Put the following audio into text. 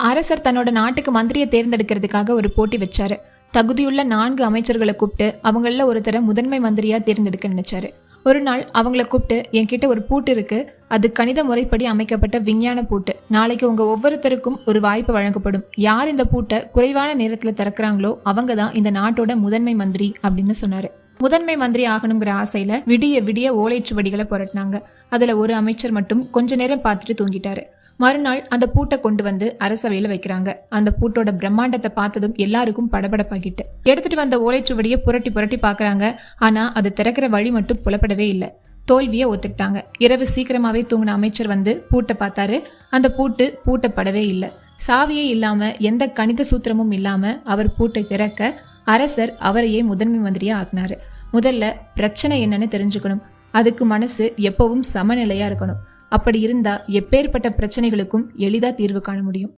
அரசர் தன்னோட நாட்டுக்கு மந்திரியை தேர்ந்தெடுக்கிறதுக்காக ஒரு போட்டி வச்சாரு. தகுதியுள்ள 4 அமைச்சர்களை கூப்பிட்டு அவங்கள ஒருத்தரை முதன்மை மந்திரியா தேர்ந்தெடுக்க நினைச்சாரு. ஒரு நாள் அவங்கள கூப்பிட்டு, என்கிட்ட ஒரு பூட்டு இருக்கு, அது கணித முறைப்படி அமைக்கப்பட்ட விஞ்ஞான பூட்டு. நாளைக்கு உங்க ஒவ்வொருத்தருக்கும் ஒரு வாய்ப்பு வழங்கப்படும். யார் இந்த பூட்டை குறைவான நேரத்துல திறக்கிறாங்களோ அவங்க தான் இந்த நாட்டோட முதன்மை மந்திரி அப்படின்னு சொன்னாரு. முதன்மை மந்திரி ஆகணுங்கிற ஆசையில விடிய விடிய ஓலைச்சுவடிகளை புரட்டினாங்க. அதுல ஒரு அமைச்சர் மட்டும் கொஞ்ச நேரம் பார்த்துட்டு தூங்கிட்டாரு. மறுநாள் அந்த பூட்டை கொண்டு வந்து அரசவையில வைக்கிறாங்க. அந்த பூட்டோட பிரம்மாண்டத்தை பார்த்ததும் எல்லாருக்கும் படபடப்பாகிட்டு எடுத்துட்டு வந்த ஓலைச்சுவடியை புரட்டி புரட்டி பாக்குறாங்க. ஆனா அது திறக்கிற வழி மட்டும் புலப்படவே இல்லை. தோல்வியை ஒத்துக்கிட்டாங்க. இரவு சீக்கிரமாவே தூங்கின அமைச்சர் வந்து பூட்டை பார்த்தாரு. அந்த பூட்டு பூட்டப்படவே இல்லை. சாவியே இல்லாம எந்த கணித சூத்திரமும் இல்லாம அவர் பூட்டை திறக்க அரசர் அவரையே முதன்மை மந்திரியா ஆக்குனாரு. முதல்ல பிரச்சனை என்னன்னு தெரிஞ்சுக்கணும். அதுக்கு மனசு எப்பவும் சமநிலையா இருக்கணும். அப்படி இருந்தா எப்பேற்பட்ட பிரச்சனைகளுக்கும் எளிதா தீர்வு காண முடியும்.